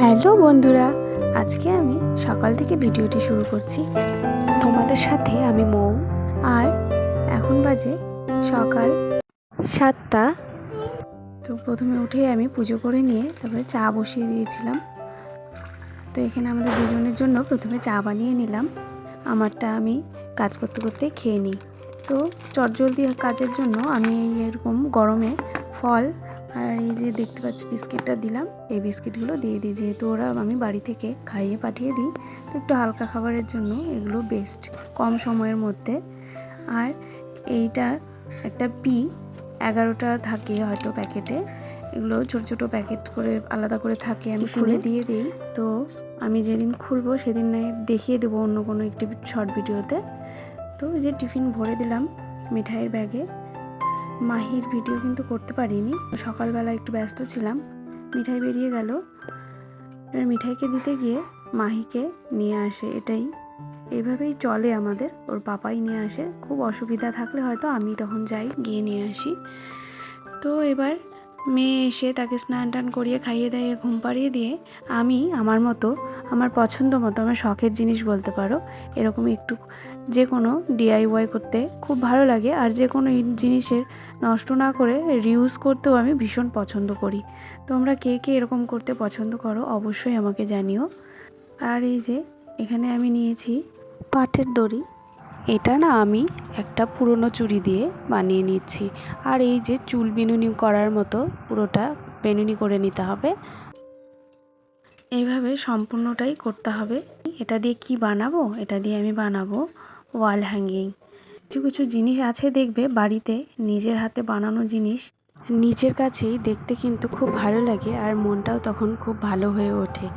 Hello বন্ধুরা, আজকে আমি সকাল থেকে ভিডিওটি শুরু করছি তোমাদের সাথে। আমি মৌ, আর এখন বাজে সকাল 7টা। তো প্রথমে উঠে আমি পুজো করে নিয়ে তারপরে চা বসিয়ে দিয়েছিলাম। তো এখানে আমাদের দুজনের জন্য প্রথমে চা বানিয়ে নিলাম, আমারটা আমি কাজ করতে করতে খেয়ে নিই। তো চটজলদি কাজের জন্য আমি এরকম গরমে ফল আর এই যে দেখতে পাচ্ছি বিস্কিটটা দিলাম, এই বিস্কিটগুলো দিয়ে দিই, যেহেতু ওরা আমি বাড়ি থেকে খাইয়ে পাঠিয়ে দিই। তো একটু হালকা খাবারের জন্য এগুলো বেস্ট, কম সময়ের মধ্যে। আর এইটা একটা 11টা থাকে হয়তো প্যাকেটে, এগুলো ছোট ছোট প্যাকেট করে আলাদা করে থাকে, আমি খুলে দিয়ে দিই। তো আমি যেদিন খুলবো সেদিন দেখিয়ে দেবো অন্য কোনো একটি শর্ট ভিডিওতে। তো যে টিফিন ভরে দিলাম মিঠাইয়ের ব্যাগে। মাহির ভিডিও কিন্তু করতে পারিনি, সকালবেলা একটু ব্যস্ত ছিলাম। মিঠাই বেরিয়ে গেল, এবার মিঠাইকে দিতে গিয়ে মাহিকে নিয়ে আসে, এটাই এইভাবেই চলে আমাদের। ওর পাপাই নিয়ে আসে, খুব অসুবিধা থাকলে হয়তো আমি তখন যাই গিয়ে নিয়ে আসি। তো এবার মেয়ে এসে তাকে স্নান টান করিয়ে খাইয়ে দাইয়ে ঘুম পাড়িয়ে দিয়ে আমি আমার মতো, আমার পছন্দ মতো, আমার শখের জিনিস বলতে পারো, এরকম একটু যে কোনো DIY করতে খুব ভালো লাগে। আর যে কোনো জিনিসের নষ্ট না করে রিউজ করতেও আমি ভীষণ পছন্দ করি। তোমরা কে কে এরকম করতে পছন্দ করো অবশ্যই আমাকে জানিও। আর এই যে এখানে আমি নিয়েছি পাটের দড়ি, এটা না আমি একটা পুরনো চুড়ি দিয়ে বানিয়ে নিচ্ছি। আর এই যে চুল বিনুনি করার মতো পুরোটা বেনুনি করে নিতে হবে, এইভাবে সম্পূর্ণটাই করতে হবে। এটা দিয়ে কি বানাবো? এটা দিয়ে আমি বানাবো ওয়াল হ্যাঙ্গিং। কিছু কিছু জিনিস আছে দেখবে বাড়িতে, নিজের হাতে বানানো জিনিস নিজের কাছেই দেখতে কিন্তু খুব ভালো লাগে, আর মনটাও তখন খুব ভালো হয়ে ওঠে।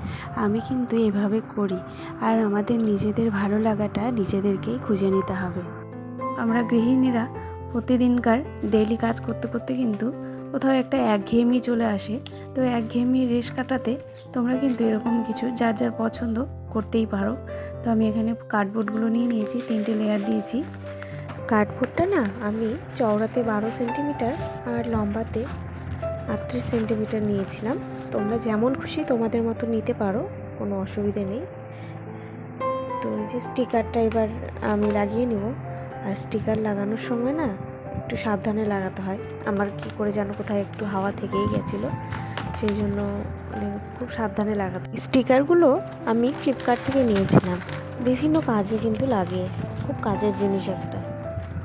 আমি কিন্তু এভাবে করি, আর আমাদের নিজেদের ভালো লাগাটা নিজেদেরকেই খুঁজে নিতে হবে। আমরা গৃহিণীরা প্রতিদিনকার ডেইলি কাজ করতে করতে কিন্তু কোথাও একটা একঘেয়েমি চলে আসে। তো একঘেয়েমি রেশ কাটাতে তোমরা কিন্তু এরকম কিছু যার যার পছন্দ করতেই পারো। তো আমি এখানে কার্ডবোর্ডগুলো নিয়ে নিয়েছি, 3টে লেয়ার দিয়েছি। কার্ডবোর্ডটা না আমি চওড়াতে 12 সেন্টিমিটার আর লম্বাতে 38 সেন্টিমিটার নিয়েছিলাম। তোমরা যেমন খুশি তোমাদের মতো নিতে পারো, কোনো অসুবিধে নেই। তো এই যে স্টিকারটা এবার আমি লাগিয়ে নেব। আর স্টিকার লাগানোর সময় না একটু সাবধানে লাগাতে হয়। আমার কি করে যেন কোথায় একটু হাওয়া থেকেই গেছিলো, সেই জন্য খুব সাবধানে লাগাতে। স্টিকারগুলো আমি ফ্লিপকার্ট থেকে নিয়েছিলাম, বিভিন্ন কাজে কিন্তু লাগে, খুব কাজের জিনিস একটা।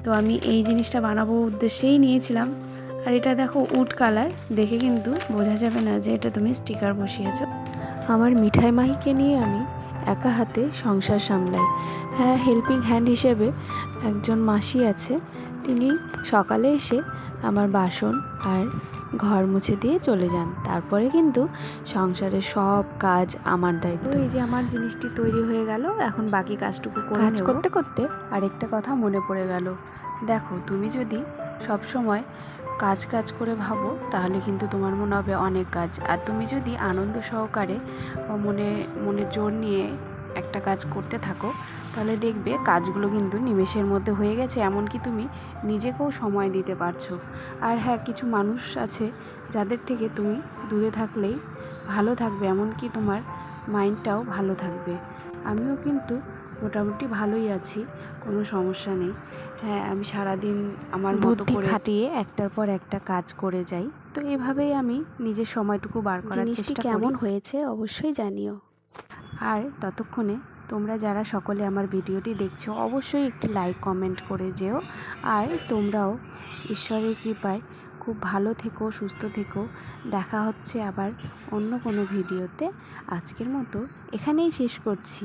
তো আমি এই জিনিসটা বানাবো উদ্দেশ্যেই নিয়েছিলাম। আর এটা দেখো উড কালার, দেখে কিন্তু বোঝা যাবে না যে এটা তুমি স্টিকার বসিয়েছো। আমার মিঠাই মাহিকে নিয়ে আমি একা হাতে সংসার সামলাই। হ্যাঁ, হেল্পিং হ্যান্ড হিসেবে একজন মাসি আছে, তিনি সকালে এসে আমার বাসন আর ঘর মুছে দিয়ে চলে যান। তারপরে কিন্তু সংসারের সব কাজ আমার দায়িত্ব। এই যে আমার জিনিসটি তৈরি হয়ে গেল, এখন বাকি কাজটুকু কাজ করতে করতে আরেকটা কথা মনে পড়ে গেল। দেখো, তুমি যদি সব সময় কাজ কাজ করে ভাবো তাহলে কিন্তু তোমার মনে হবে অনেক কাজ। আর তুমি যদি আনন্দ সহকারে মনে জোর নিয়ে একটা কাজ করতে থাকো তাহলে দেখবে কাজগুলো কিন্তু নিমেষের মধ্যে হয়ে গেছে, এমনকি তুমি নিজেকেও সময় দিতে পারছো। আর হ্যাঁ, কিছু মানুষ আছে যাদের থেকে তুমি দূরে থাকলেই ভালো থাকবে, এমনকি তোমার মাইন্ডটাও ভালো থাকবে। আমিও কিন্তু মোটামুটি ভালোই আছি, কোনো সমস্যা নেই। হ্যাঁ, আমি সারাদিন আমার মতো করে খাটিয়ে একটার পর একটা কাজ করে যাই। তো এভাবেই আমি নিজের সময়টুকু বার করার চেষ্টা করি। কেমন হয়েছে অবশ্যই জানিও। আর ততক্ষণে তোমরা যারা সকলে আমার ভিডিওটি দেখছো অবশ্যই একটি লাইক কমেন্ট করে যেও। আর তোমরাও ঈশ্বরের কৃপায় খুব ভালো থেকো, সুস্থ থেকো। দেখা হচ্ছে আবার অন্য কোনো ভিডিওতে। আজকের মতো এখানেই শেষ করছি।